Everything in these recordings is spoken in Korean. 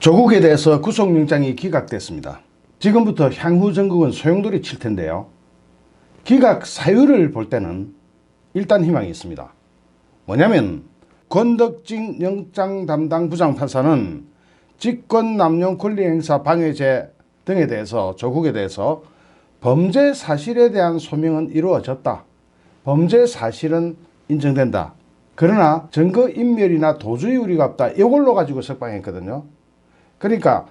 조국에 대해서 구속영장이 기각됐습니다. 지금부터 향후 전국은 소용돌이 칠 텐데요. 기각 사유를 볼 때는 일단 희망이 있습니다. 뭐냐면 권덕진 영장 담당 부장판사는 직권남용 권리행사 방해죄 등에 대해서 조국에 대해서 범죄 사실에 대한 소명은 이루어졌다. 범죄 사실은 인정된다. 그러나 증거인멸이나 도주의 우려가 없다. 이걸로 가지고 석방했거든요. 그러니까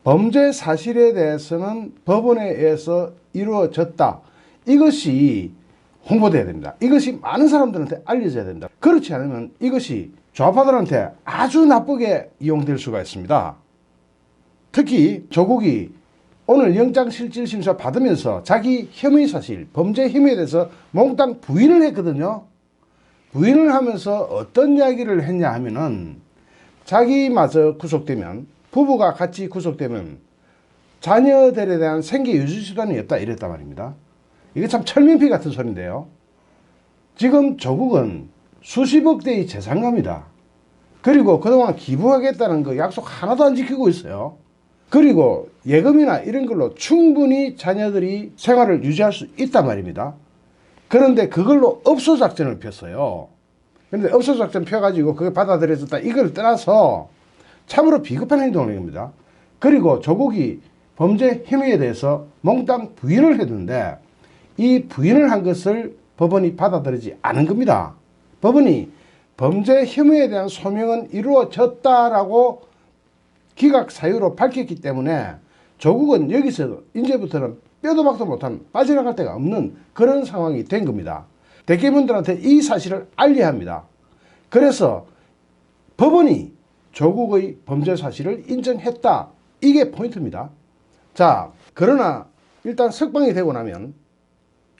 범죄 사실에 대해서는 법원에 의해서 이루어졌다. 이것이 홍보돼야 됩니다. 이것이 많은 사람들한테 알려져야 된다. 그렇지 않으면 이것이 좌파들한테 아주 나쁘게 이용될 수가 있습니다. 특히 조국이 오늘 영장실질심사 받으면서 자기 혐의 사실, 범죄 혐의에 대해서 몽땅 부인을 했거든요. 부인을 하면서 어떤 이야기를 했냐 하면은 자기마저 구속되면, 부부가 같이 구속되면 자녀들에 대한 생계 유지 수단이 없다 이랬단 말입니다. 이게 참 철민피 같은 소리인데요. 지금 조국은 수십억 대의 재산가입니다. 그리고 그동안 기부하겠다는 그 약속 하나도 안 지키고 있어요. 그리고 예금이나 이런 걸로 충분히 자녀들이 생활을 유지할 수 있단 말입니다. 그런데 그걸로 업소작전을 폈어요. 그런데 업소작전 펴가지고 그게 받아들여졌다 이걸 떠나서 참으로 비겁한 행동을 한 겁니다. 그리고 조국이 범죄 혐의에 대해서 몽땅 부인을 했는데 이 부인을 한 것을 법원이 받아들이지 않은 겁니다. 법원이 범죄 혐의에 대한 소명은 이루어졌다라고 기각 사유로 밝혔기 때문에 조국은 여기서 이제부터는 뼈도 박도 못한 빠져나갈 데가 없는 그런 상황이 된 겁니다. 대기분들한테 이 사실을 알려야 합니다. 그래서 법원이 조국의 범죄 사실을 인정했다. 이게 포인트입니다. 자, 그러나 일단 석방이 되고 나면,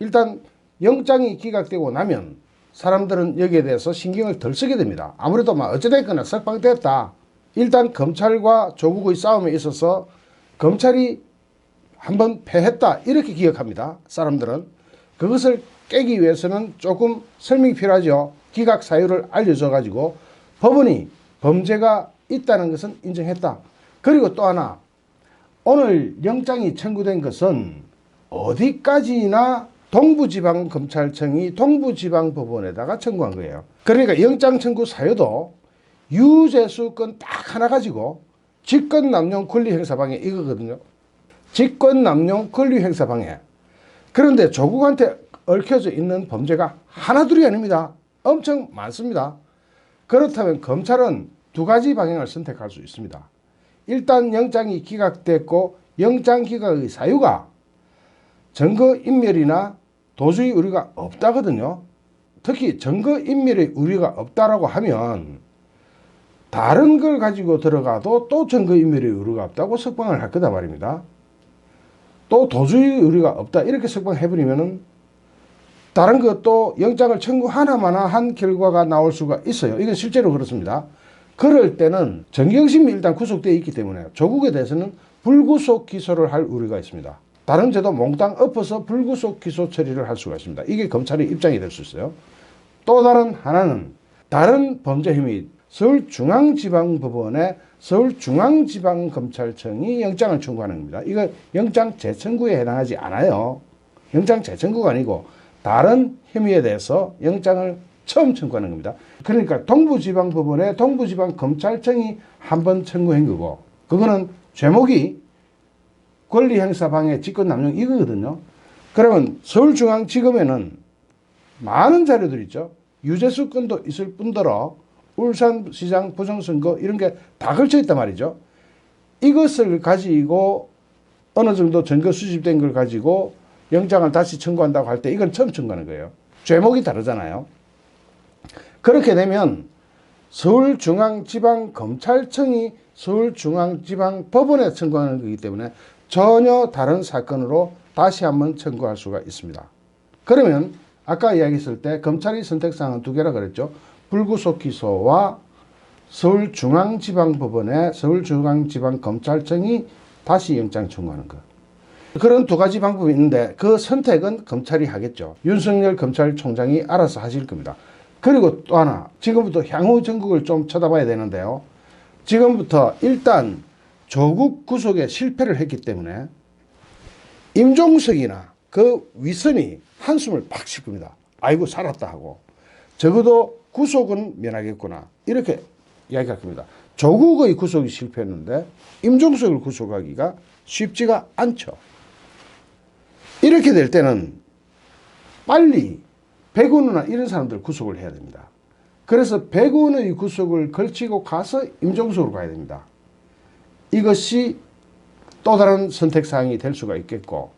일단 영장이 기각되고 나면 사람들은 여기에 대해서 신경을 덜 쓰게 됩니다. 아무래도 어찌됐거나 석방됐다. 일단 검찰과 조국의 싸움에 있어서 검찰이 한번 패했다 이렇게 기억합니다. 사람들은. 그것을 깨기 위해서는 조금 설명이 필요하죠. 기각 사유를 알려줘 가지고 법원이 범죄가 있다는 것은 인정했다. 그리고 또 하나, 오늘 영장이 청구된 것은 어디까지나 동부지방검찰청이 동부지방법원에다가 청구한 거예요. 그러니까 영장 청구 사유도 유죄수 건 딱 하나 가지고 직권남용 권리행사방해 이거거든요. 직권남용 권리행사방해. 그런데 조국한테 얽혀져 있는 범죄가 하나둘이 아닙니다. 엄청 많습니다. 그렇다면 검찰은 두 가지 방향을 선택할 수 있습니다. 일단 영장이 기각됐고 영장 기각의 사유가 증거인멸이나 도주의 우려가 없다거든요. 특히 증거인멸의 우려가 없다라고 하면 다른 걸 가지고 들어가도 또 증거인멸의 우려가 없다고 석방을 할 거다 말입니다. 또 도주의 우려가 없다 이렇게 석방해버리면은 다른 것도 영장을 청구 하나마나 한 결과가 나올 수가 있어요. 이건 실제로 그렇습니다. 그럴 때는 정경심이 일단 구속되어 있기 때문에 조국에 대해서는 불구속 기소를 할 우려가 있습니다. 다른 죄도 몽땅 엎어서 불구속 기소 처리를 할 수가 있습니다. 이게 검찰의 입장이 될 수 있어요. 또 다른 하나는 다른 범죄 혐의 서울중앙지방법원에 서울중앙지방검찰청이 영장을 청구하는 겁니다. 이거 영장 재청구에 해당하지 않아요. 영장 재청구가 아니고 다른 혐의에 대해서 영장을 처음 청구하는 겁니다. 그러니까 동부지방법원에 동부지방검찰청이 한 번 청구한 거고, 그거는 죄목이 권리행사방해 직권남용 이거거든요. 그러면 서울중앙지검에는 많은 자료들이 있죠. 유죄수 건도 있을 뿐더러 울산시장 부정선거 이런 게 다 걸쳐 있단 말이죠. 이것을 가지고 어느 정도 증거 수집된 걸 가지고 영장을 다시 청구한다고 할 때 이건 처음 청구하는 거예요. 죄목이 다르잖아요. 그렇게 되면 서울중앙지방검찰청이 서울중앙지방법원에 청구하는 거기 때문에 전혀 다른 사건으로 다시 한번 청구할 수가 있습니다. 그러면 아까 이야기했을 때 검찰의 선택사항은 두 개라 그랬죠. 불구속 기소와 서울중앙지방법원에 서울중앙지방검찰청이 다시 영장 청구하는 것. 그런 두 가지 방법이 있는데 그 선택은 검찰이 하겠죠. 윤석열 검찰총장이 알아서 하실 겁니다. 그리고 또 하나, 지금부터 향후 전국을 좀 쳐다봐야 되는데요. 지금부터 일단 조국 구속에 실패를 했기 때문에 임종석이나 그 윗선이 한숨을 팍 쉴 겁니다. 아이고 살았다 하고 적어도 구속은 면하겠구나 이렇게 이야기할 겁니다. 조국의 구속이 실패했는데 임종석을 구속하기가 쉽지가 않죠. 이렇게 될 때는 빨리 백운이나 이런 사람들 구속을 해야 됩니다. 그래서 백운의 구속을 걸치고 가서 임종석으로 가야 됩니다. 이것이 또 다른 선택사항이 될 수가 있겠고,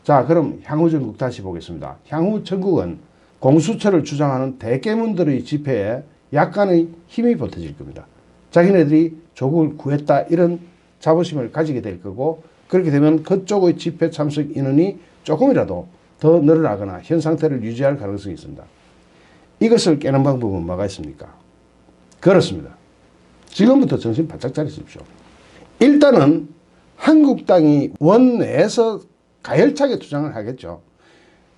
자 그럼 향후 전국 다시 보겠습니다. 향후 전국은 공수처를 주장하는 대깨문들의 집회에 약간의 힘이 보태질 겁니다. 자기네들이 조국을 구했다 이런 자부심을 가지게 될 거고, 그렇게 되면 그쪽의 집회 참석 인원이 조금이라도 더 늘어나거나 현 상태를 유지할 가능성이 있습니다. 이것을 깨는 방법은 뭐가 있습니까? 그렇습니다. 지금부터 정신 바짝 차리십시오. 일단은 한국당이 원내에서 가열차게 주장을 하겠죠.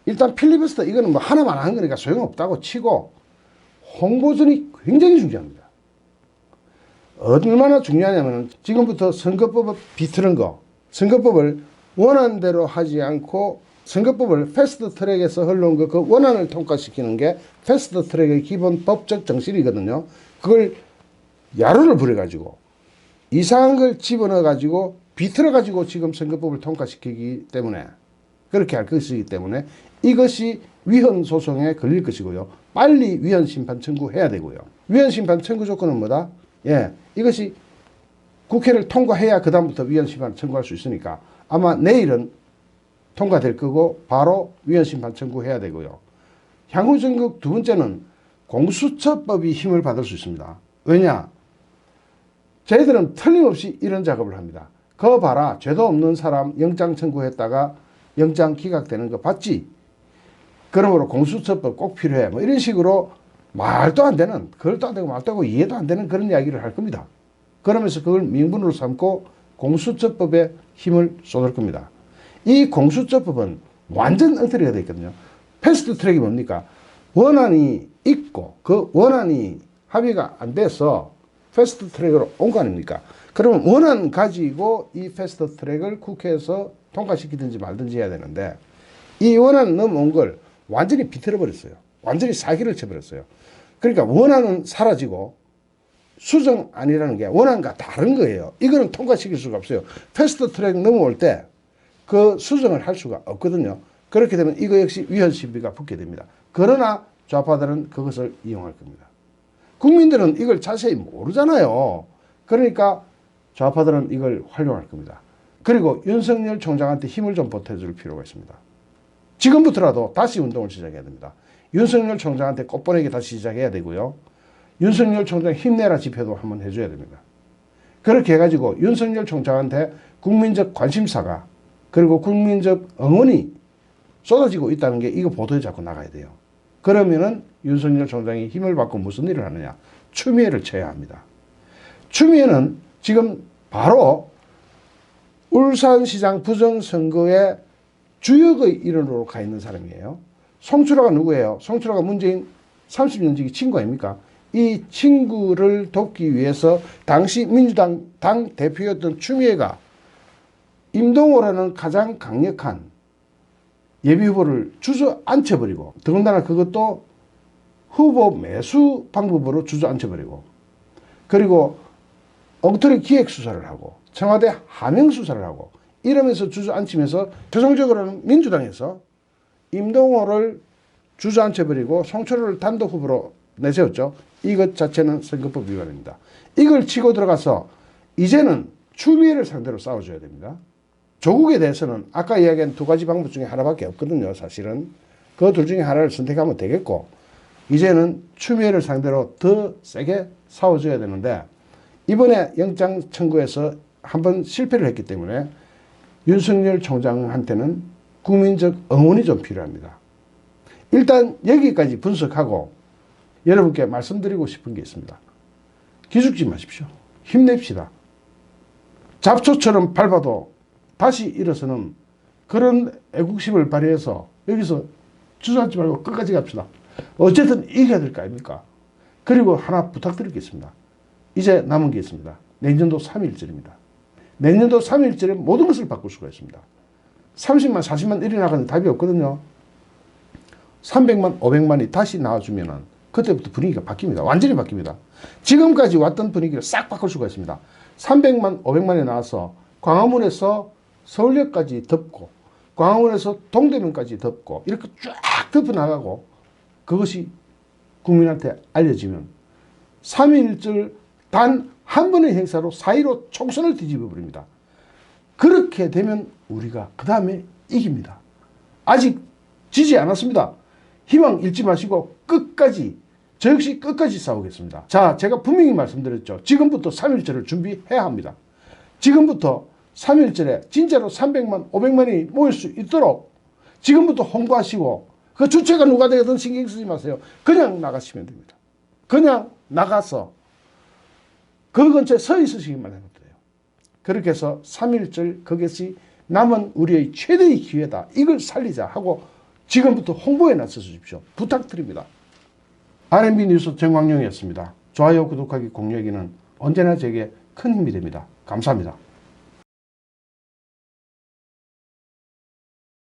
일단 필리버스터 이거는 뭐 하나만 한 거니까 소용없다고 치고 홍보전이 굉장히 중요합니다. 얼마나 중요하냐면 지금부터 선거법을 비틀은 거, 선거법을 원하는 대로 하지 않고 선거법을 패스트트랙에서 흘러온 그 원안을 통과시키는 게 패스트트랙의 기본 법적 정신이거든요. 그걸 야로를 부려가지고 이상한 걸 집어넣어가지고 비틀어가지고 지금 선거법을 통과시키기 때문에 그렇게 할 것이기 때문에 이것이 위헌 소송에 걸릴 것이고요. 빨리 위헌 심판 청구해야 되고요. 위헌 심판 청구 조건은 뭐다? 이것이 국회를 통과해야 그 다음부터 위헌 심판 청구할 수 있으니까 아마 내일은 통과될 거고 바로 위헌 심판 청구해야 되고요. 향후 전국 두 번째는 공수처법이 힘을 받을 수 있습니다. 왜냐? 저희들은 틀림없이 이런 작업을 합니다. 거 봐라, 죄도 없는 사람 영장 청구했다가 영장 기각되는 거 봤지? 그러므로 공수처법 꼭 필요해. 뭐 이런 식으로 말도 안 되는, 그걸도 안 되고 말도 안 되고 이해도 안 되는 그런 이야기를 할 겁니다. 그러면서 그걸 명분으로 삼고 공수처법에 힘을 쏟을 겁니다. 이 공수처법은 완전 엉터리가 되어 있거든요. 패스트 트랙이 뭡니까? 원안이 있고 그 원안이 합의가 안 돼서 패스트 트랙으로 온 거 아닙니까? 그러면 원안 가지고 이 패스트 트랙을 국회에서 통과시키든지 말든지 해야 되는데 이 원안 넘어온 걸 완전히 비틀어 버렸어요. 완전히 사기를 쳐버렸어요. 그러니까 원안은 사라지고 수정안이라는 게 원안과 다른 거예요. 이거는 통과시킬 수가 없어요. 패스트 트랙 넘어올 때 그 수정을 할 수가 없거든요. 그렇게 되면 이거 역시 위헌 시비가 붙게 됩니다. 그러나 좌파들은 그것을 이용할 겁니다. 국민들은 이걸 자세히 모르잖아요. 그러니까 좌파들은 이걸 활용할 겁니다. 그리고 윤석열 총장한테 힘을 좀 보태줄 필요가 있습니다. 지금부터라도 다시 운동을 시작해야 됩니다. 윤석열 총장한테 꽃보내기 다시 시작해야 되고요. 윤석열 총장 힘내라 집회도 한번 해줘야 됩니다. 그렇게 해가지고 윤석열 총장한테 국민적 관심사가 그리고 국민적 응원이 쏟아지고 있다는 게 이거 보도에 자꾸 나가야 돼요. 그러면은 윤석열 총장이 힘을 받고 무슨 일을 하느냐? 추미애를 쳐야 합니다. 추미애는 지금 바로 울산시장 부정선거의 주역의 일원으로 가 있는 사람이에요. 송출하가 누구예요? 송출하가 문재인 30년지기 친구 아닙니까? 이 친구를 돕기 위해서 당시 민주당 당 대표였던 추미애가 임동호라는 가장 강력한 예비후보를 주저앉혀버리고 더군다나 그것도 후보 매수 방법으로 주저앉혀버리고 그리고 엉터리 기획수사를 하고 청와대 하명수사를 하고 이러면서 주저앉히면서 최종적으로는 민주당에서 임동호를 주저앉혀버리고 송철호를 단독 후보로 내세웠죠. 이것 자체는 선거법 위반입니다. 이걸 치고 들어가서 이제는 추미애를 상대로 싸워줘야 됩니다. 조국에 대해서는 아까 이야기한 두 가지 방법 중에 하나밖에 없거든요. 사실은 그 둘 중에 하나를 선택하면 되겠고 이제는 추미애를 상대로 더 세게 싸워줘야 되는데 이번에 영장 청구에서 한번 실패를 했기 때문에 윤석열 총장한테는 국민적 응원이 좀 필요합니다. 일단 여기까지 분석하고 여러분께 말씀드리고 싶은 게 있습니다. 기죽지 마십시오. 힘냅시다. 잡초처럼 밟아도 다시 일어서는 그런 애국심을 발휘해서 여기서 주저앉지 말고 끝까지 갑시다. 어쨌든 이겨야 될 거 아닙니까? 그리고 하나 부탁드리겠습니다. 이제 남은 게 있습니다. 내년도 3.1절입니다. 내년도 3.1절에 모든 것을 바꿀 수가 있습니다. 30만, 40만 일이 나가는 답이 없거든요. 300만, 500만이 다시 나와주면은 그때부터 분위기가 바뀝니다. 완전히 바뀝니다. 지금까지 왔던 분위기를 싹 바꿀 수가 있습니다. 300만, 500만이 나와서 광화문에서 서울역까지 덮고 광화문에서 동대문까지 덮고 이렇게 쫙 덮어나가고 그것이 국민한테 알려지면 3.1절 단 한 번의 행사로 4.15 총선을 뒤집어 버립니다. 그렇게 되면 우리가 그 다음에 이깁니다. 아직 지지 않았습니다. 희망 잃지 마시고 끝까지, 저 역시 끝까지 싸우겠습니다. 자, 제가 분명히 말씀드렸죠. 지금부터 3.1절을 준비해야 합니다. 지금부터 3.1절에 진짜로 300만, 500만이 모일 수 있도록 지금부터 홍보하시고 그 주체가 누가 되든 신경 쓰지 마세요. 그냥 나가시면 됩니다. 그냥 나가서 그 근처에 서 있으시기만 해도 돼요. 그렇게 해서 3.1절 그것이 남은 우리의 최대의 기회다. 이걸 살리자 하고 지금부터 홍보에 나서 주십시오. 부탁드립니다. RMB 뉴스 정광용이었습니다. 좋아요, 구독하기, 공유하기는 언제나 제게 큰 힘이 됩니다. 감사합니다.